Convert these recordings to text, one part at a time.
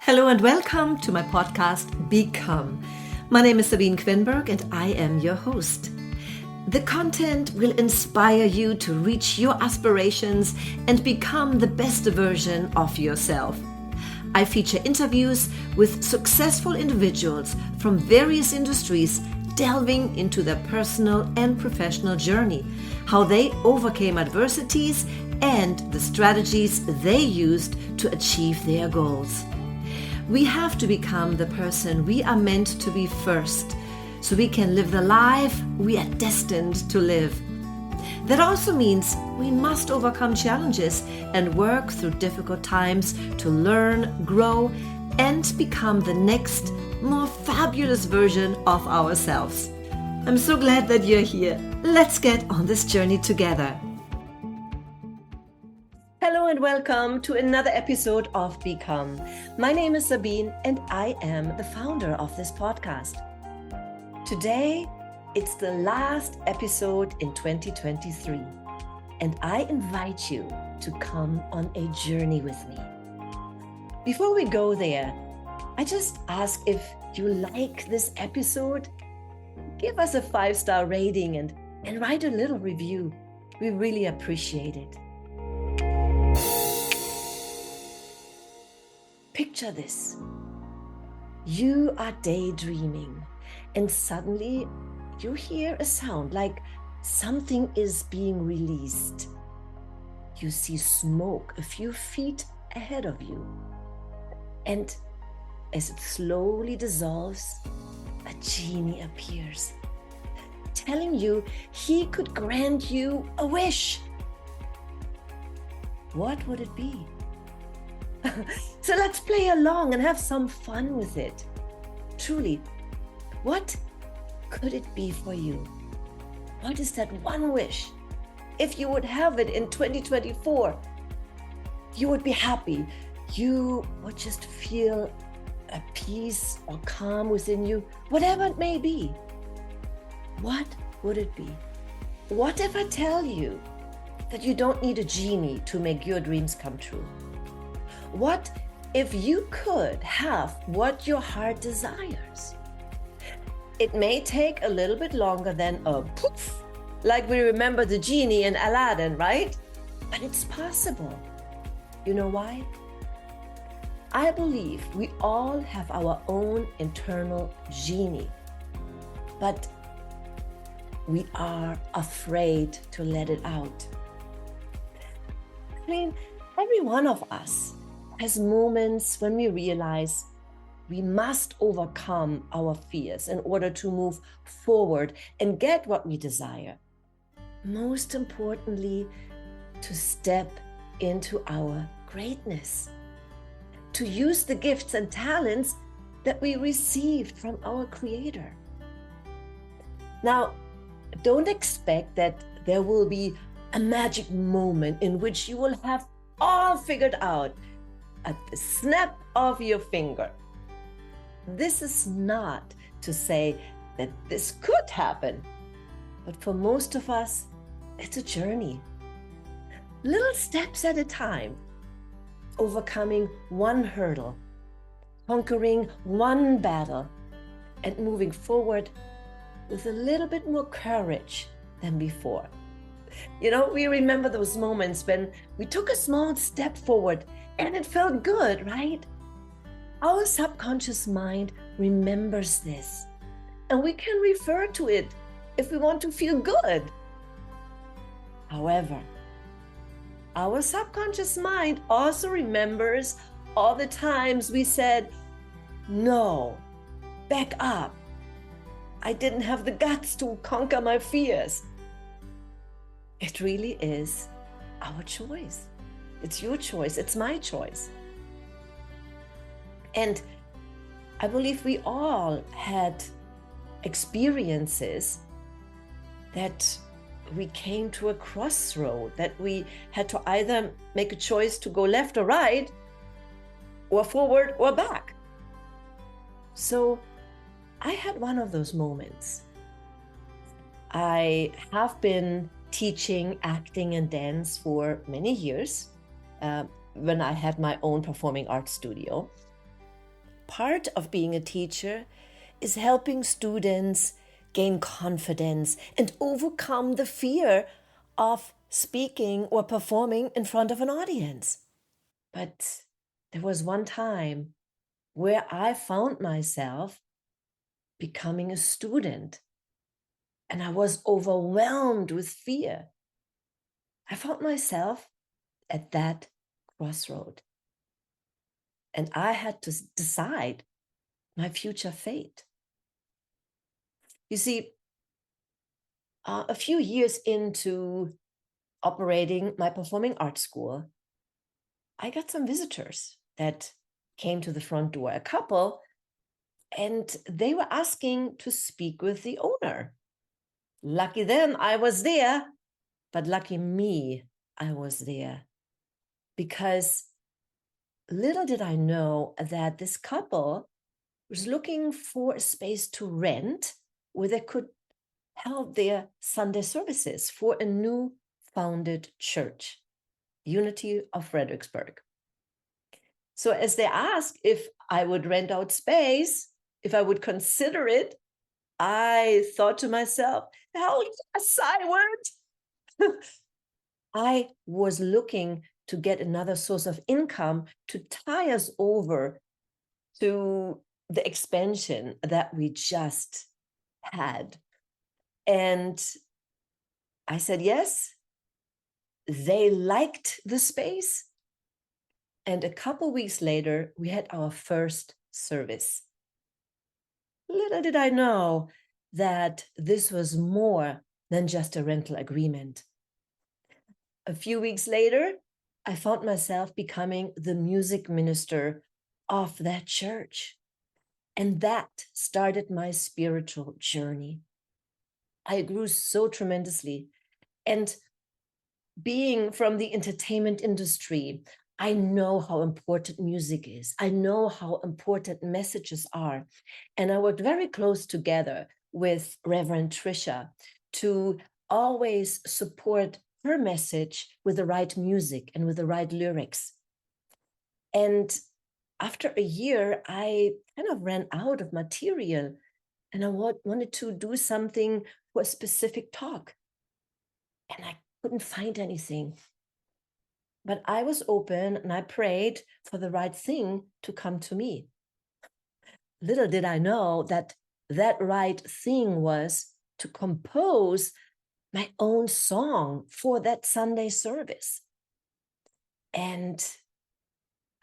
Hello and welcome to my podcast, Become. My name is Sabine Kvenberg and I am your host. The content will inspire you to reach your aspirations and become the best version of yourself. I feature interviews with successful individuals from various industries delving into their personal and professional journey, how they overcame adversities and the strategies they used to achieve their goals. We have to become the person we are meant to be first, so we can live the life we are destined to live. That also means we must overcome challenges and work through difficult times to learn, grow, and become the next, more fabulous version of ourselves. I'm so glad that you're here. Let's get on this journey together. Hello and welcome to another episode of Become. My name is Sabine and I am the founder of this podcast. Today, it's the last episode in 2023 and I invite you to come on a journey with me. Before we go there, I just ask if you like this episode, give us a 5-star rating and write a little review. We really appreciate it. Picture this. You are daydreaming and suddenly you hear a sound like something is being released. You see smoke a few feet ahead of you. And as it slowly dissolves, a genie appears, telling you he could grant you a wish. What would it be? So let's play along and have some fun with it. Truly, what could it be for you? What is that one wish? If you would have it in 2024, you would be happy. You would just feel a peace or calm within you, whatever it may be. What would it be? What if I tell you that you don't need a genie to make your dreams come true? What if you could have what your heart desires? It may take a little bit longer than a poof, like we remember the genie in Aladdin, right? But it's possible. You know why? I believe we all have our own internal genie, but we are afraid to let it out. I mean, every one of us has moments when we realize we must overcome our fears in order to move forward and get what we desire. Most importantly, to step into our greatness, to use the gifts and talents that we received from our Creator. Now, don't expect that there will be a magic moment in which you will have all figured out at the snap of your finger. This is not to say that this could happen, but for most of us, it's a journey. Little steps at a time, overcoming one hurdle, conquering one battle, and moving forward with a little bit more courage than before. You know, we remember those moments when we took a small step forward and it felt good, right? Our subconscious mind remembers this, and we can refer to it if we want to feel good. However, our subconscious mind also remembers all the times we said, no, back up. I didn't have the guts to conquer my fears. It really is our choice. It's your choice. It's my choice. And I believe we all had experiences that we came to a crossroad, that we had to either make a choice to go left or right, or forward or back. So I had one of those moments. I have been teaching acting and dance for many years when I had my own performing arts studio. part of being a teacher is helping students gain confidence and overcome the fear of speaking or performing in front of an audience. But there was one time where I found myself becoming a student, and I was overwhelmed with fear. I found myself at that crossroad, and I had to decide my future fate. You see, a few years into operating my performing arts school, I got some visitors that came to the front door, a couple, and they were asking to speak with the owner. Lucky them, I was there, but lucky me, I was there. Because little did I know that this couple was looking for a space to rent where they could held their Sunday services for a new founded church, Unity of Fredericksburg. So as they asked if I would rent out space, if I would consider it, I thought to myself, hell yes, I would. I was looking to get another source of income to tie us over to the expansion that we just had. And I said yes. They liked the space. And a couple weeks later, we had our first service. Little did I know that this was more than just a rental agreement. A few weeks later, I found myself becoming the music minister of that church. And that started my spiritual journey. I grew so tremendously. And being from the entertainment industry, I know how important music is. I know how important messages are. And I worked very close together with Reverend Trisha to always support her message with the right music and with the right lyrics. And after a year, I kind of ran out of material, and I wanted to do something for a specific talk. And I couldn't find anything. But I was open and I prayed for the right thing to come to me. Little did I know that that right thing was to compose my own song for that Sunday service. And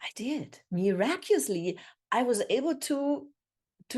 I did. Miraculously, I was able to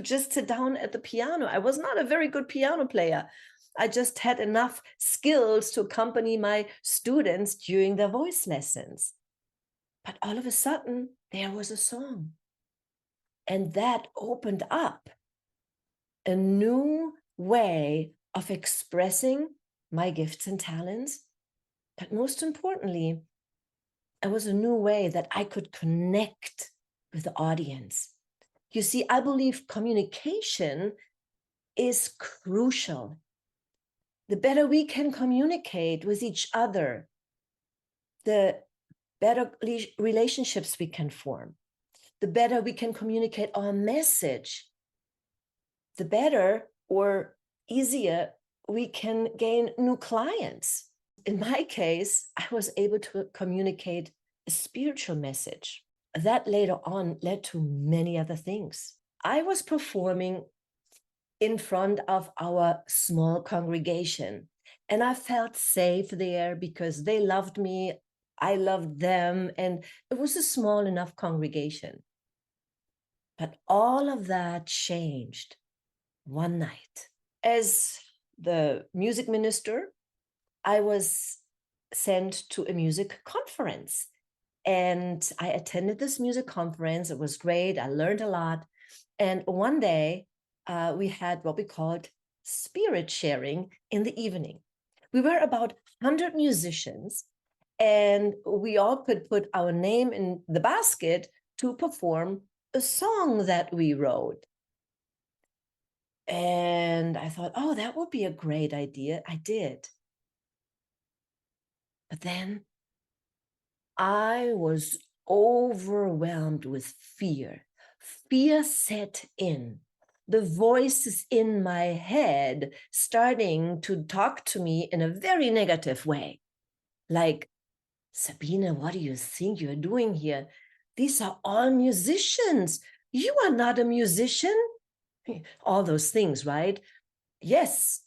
just sit down at the piano. I was not a very good piano player. I just had enough skills to accompany my students during their voice lessons. But all of a sudden, there was a song. And that opened up a new way of expressing my gifts and talents. But most importantly, it was a new way that I could connect with the audience. You see, I believe communication is crucial. The better we can communicate with each other, the better relationships we can form, the better we can communicate our message, the better or easier we can gain new clients. In my case, I was able to communicate a spiritual message. That later on led to many other things. I was performing in front of our small congregation, and I felt safe there because they loved me, I loved them, and it was a small enough congregation. But all of that changed one night. As the music minister, I was sent to a music conference, and I attended this music conference. It was great. I learned a lot. And one day, we had what we called spirit sharing in the evening. We were about 100 musicians, and we all could put our name in the basket to perform a song that we wrote. And I thought, oh, that would be a great idea. I did. But then I was overwhelmed with fear. fear set in. The voices in my head starting to talk to me in a very negative way. Like, Sabine, what do you think you're doing here? These are all musicians. You are not a musician. All those things, right? Yes,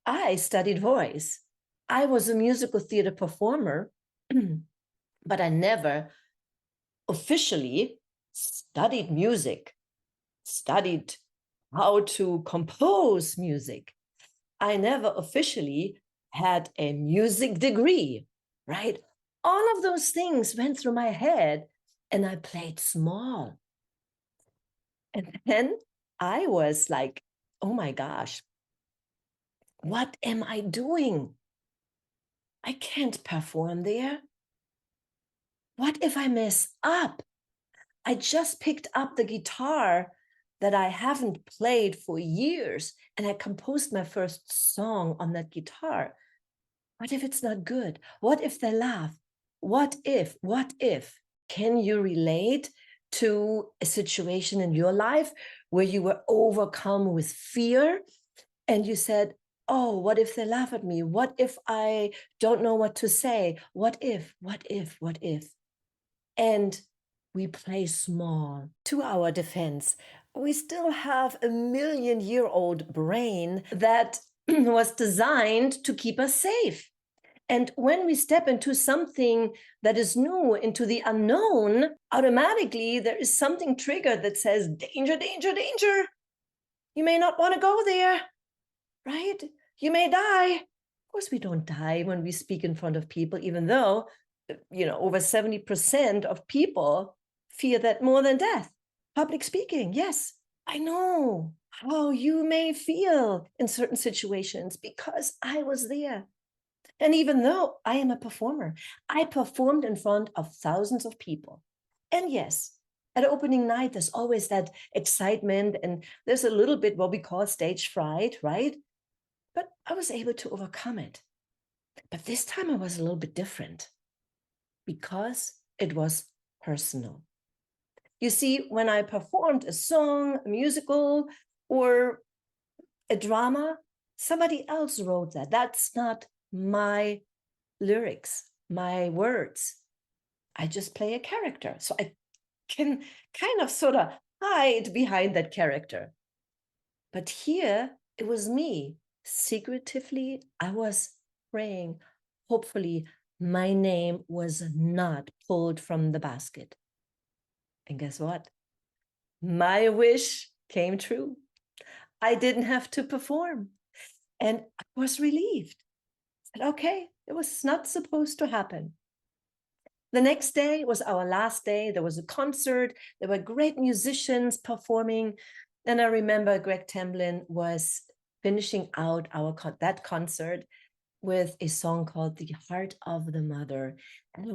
I studied voice. I was a musical theater performer, but I never officially studied music, studied how to compose music. I never officially had a music degree, right? All of those things went through my head and I played small. And then I was like, oh my gosh, what am I doing? I can't perform there. What if I mess up? I just picked up the guitar that I haven't played for years and I composed my first song on that guitar. What if it's not good? What if they laugh? What if? Can you relate to a situation in your life where you were overcome with fear and you said, oh, what if they laugh at me? What if I don't know what to say? What if? And we play small. To our defense, we still have a million-year-old brain that was designed to keep us safe. And when we step into something that is new, into the unknown, automatically there is something triggered that says, danger, danger, danger. You may not want to go there, right? You may die. Of course, we don't die when we speak in front of people, even though, over 70% of people fear that more than death. Public speaking, yes, I know how you may feel in certain situations because I was there. And even though I am a performer, I performed in front of thousands of people. And yes, at opening night, there's always that excitement and there's a little bit what we call stage fright, right? But I was able to overcome it. But this time I was a little bit different because it was personal. You see, when I performed a song, a musical, or a drama, somebody else wrote that. That's not my lyrics, my words. I just play a character. So I can kind of sort of hide behind that character. But here it was me. Secretively, I was praying. Hopefully, my name was not pulled from the basket. And guess what? My wish came true. I didn't have to perform. And I was relieved. I said, okay, it was not supposed to happen. The next day was our last day. There was a concert. There were great musicians performing. And I remember Greg Tamblyn was finishing out that concert with a song called "The Heart of the Mother," and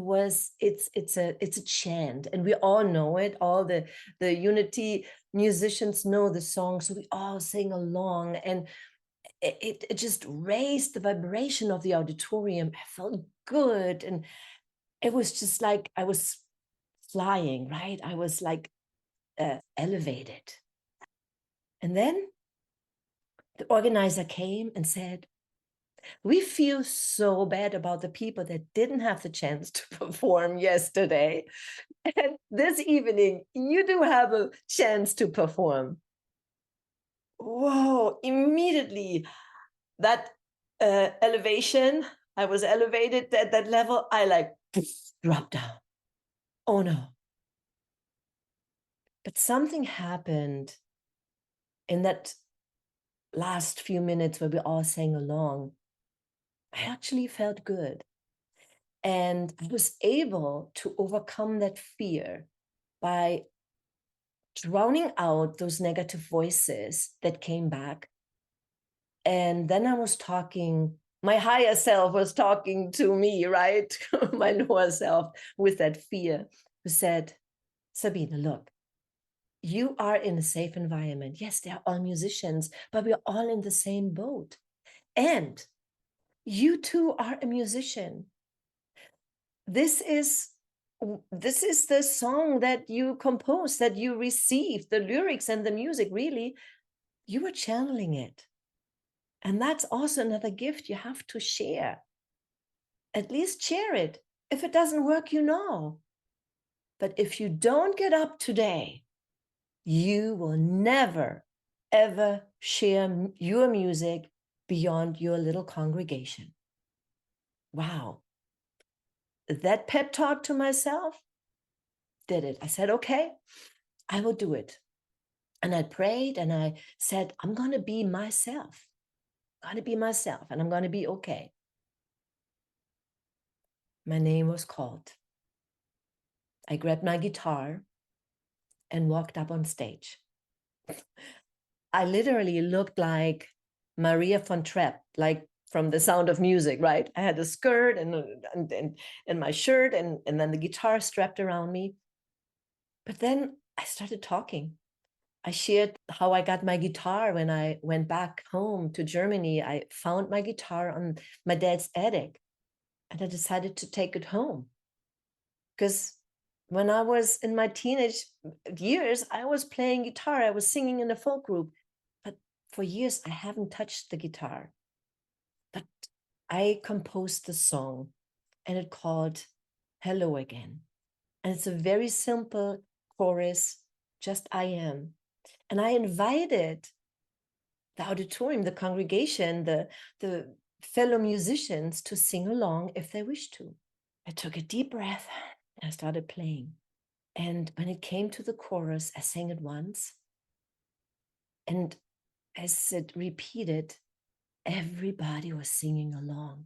it's a chant, and we all know it. All the Unity musicians know the song, so we all sing along, and it just raised the vibration of the auditorium. I felt good, and it was just like I was flying, right? I was like elevated. And then the organizer came and said, we feel so bad about the people that didn't have the chance to perform yesterday. And this evening, you do have a chance to perform. Whoa, immediately that elevation, I was elevated at that level, I like dropped down. Oh no. But something happened in that last few minutes where we all sang along. I actually felt good. And I was able to overcome that fear by drowning out those negative voices that came back. And then I was talking, my higher self was talking to me, right? My lower self with that fear, who said, Sabine, look, you are in a safe environment. Yes, they're all musicians, but we're all in the same boat. And you too are a musician. This is this is the song that you composed, that you received, the lyrics and the music, really, you were channeling it. And that's also another gift you have to share. At least share it. If it doesn't work, you know. But if you don't get up today, you will never, ever share your music beyond your little congregation. Wow. That pep talk to myself did it. I said, okay, I will do it. And I prayed and I said, I'm going to be myself. I'm going to be myself and I'm going to be okay. My name was called. I grabbed my guitar and walked up on stage. I literally looked like Maria von Trapp, like from The Sound of Music, right? I had a skirt and my shirt and then the guitar strapped around me. But then I started talking. I shared how I got my guitar when I went back home to Germany. I found my guitar on my dad's attic and I decided to take it home. Because when I was in my teenage years, I was playing guitar. I was singing in a folk group. But for years, I haven't touched the guitar. But I composed the song and it called Hello Again. And it's a very simple chorus, just I am. And I invited the auditorium, the congregation, the fellow musicians to sing along if they wish to. I took a deep breath and I started playing. And when it came to the chorus, I sang it once. And as it repeated, everybody was singing along.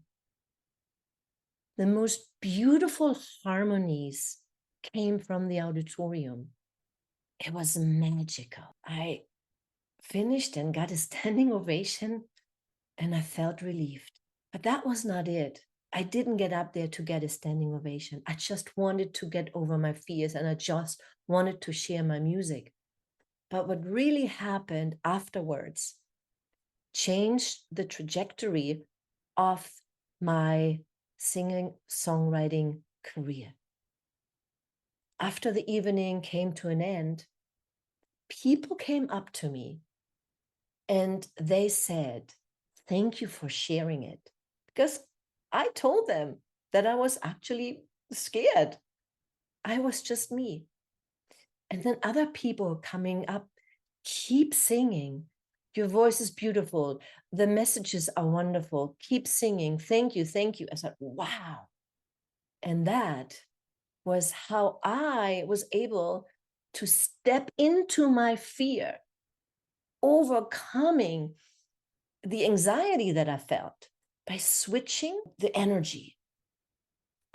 The most beautiful harmonies came from the auditorium. It was magical. I finished and got a standing ovation and I felt relieved. But that was not it. I didn't get up there to get a standing ovation. I just wanted to get over my fears and I just wanted to share my music. But what really happened afterwards changed the trajectory of my singing, songwriting career. After the evening came to an end, people came up to me and they said, thank you for sharing it. Because I told them that I was actually scared. I was just me. And then other people coming up, keep singing. Your voice is beautiful. The messages are wonderful. Keep singing. Thank you. Thank you. I said, wow. And that was how I was able to step into my fear, overcoming the anxiety that I felt by switching the energy.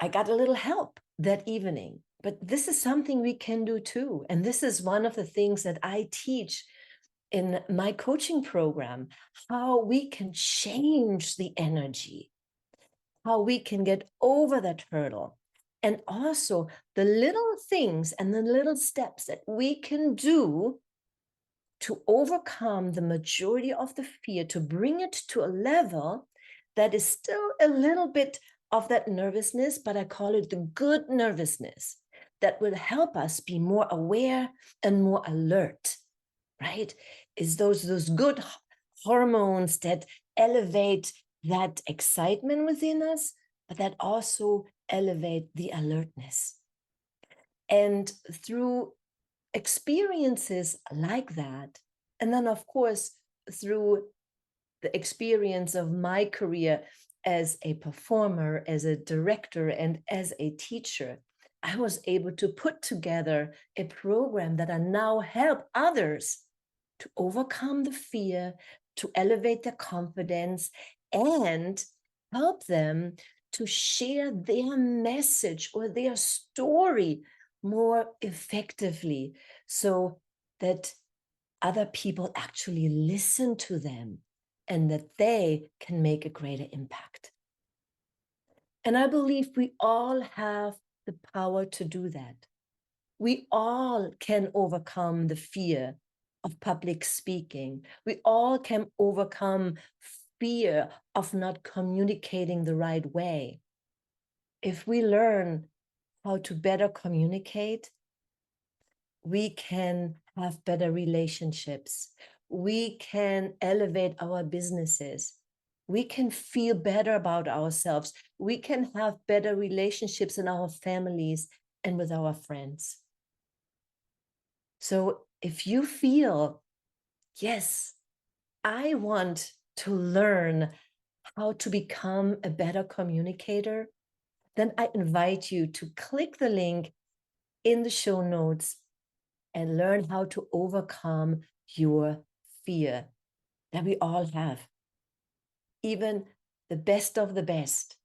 I got a little help that evening, but this is something we can do too. And this is one of the things that I teach in my coaching program, how we can change the energy, how we can get over that hurdle. And also the little things and the little steps that we can do to overcome the majority of the fear, to bring it to a level that is still a little bit of that nervousness, but I call it the good nervousness that will help us be more aware and more alert, right? Is those good hormones that elevate that excitement within us, but that also elevate the alertness. And through experiences like that, and then of course through the experience of my career as a performer, as a director, and as a teacher, I was able to put together a program that I now help others to overcome the fear, to elevate their confidence, and help them to share their message or their story more effectively so that other people actually listen to them and that they can make a greater impact. And I believe we all have the power to do that. We all can overcome the fear of public speaking. We all can overcome fear of not communicating the right way. If we learn how to better communicate, we can have better relationships. We can elevate our businesses. We can feel better about ourselves. We can have better relationships in our families and with our friends. So if you feel, yes, I want to learn how to become a better communicator, then I invite you to click the link in the show notes and learn how to overcome your fear that we all have. Even the best of the best,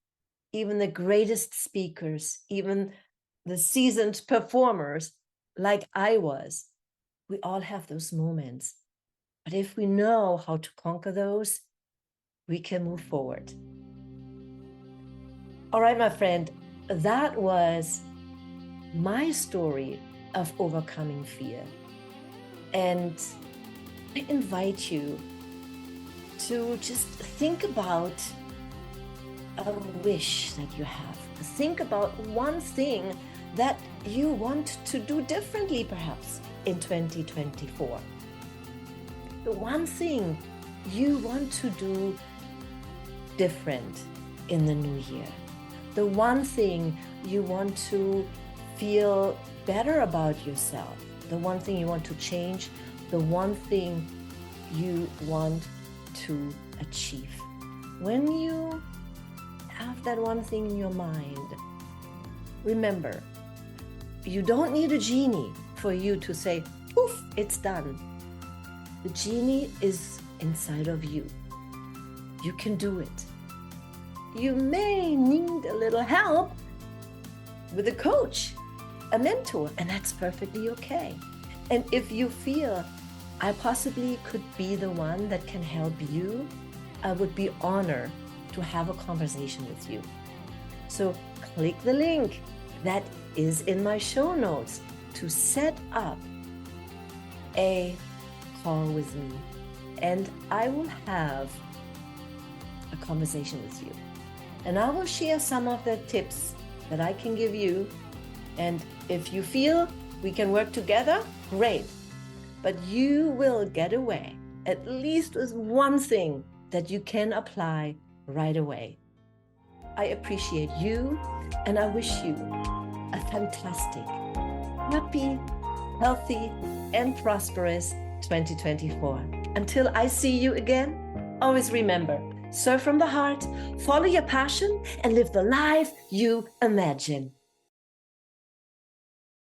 even the greatest speakers, even the seasoned performers like I was, we all have those moments. But if we know how to conquer those, we can move forward. All right, my friend, that was my story of overcoming fear. And I invite you to just think about a wish that you have. Think about one thing that you want to do differently, perhaps in 2024. The one thing you want to do different in the new year. The one thing you want to feel better about yourself. The one thing you want to change. The one thing you want to achieve. When you have that one thing in your mind, remember, you don't need a genie for you to say, poof, it's done. The genie is inside of you. You can do it. You may need a little help with a coach, a mentor, and that's perfectly okay. And if you feel I possibly could be the one that can help you, I would be honored to have a conversation with you. So click the link that is in my show notes to set up a call with me, and I will have a conversation with you. And I will share some of the tips that I can give you. And if you feel we can work together, great. But you will get away at least with one thing that you can apply right away. I appreciate you, and I wish you a fantastic, happy, healthy, and prosperous 2024. Until I see you again, always remember, serve from the heart, follow your passion, and live the life you imagine.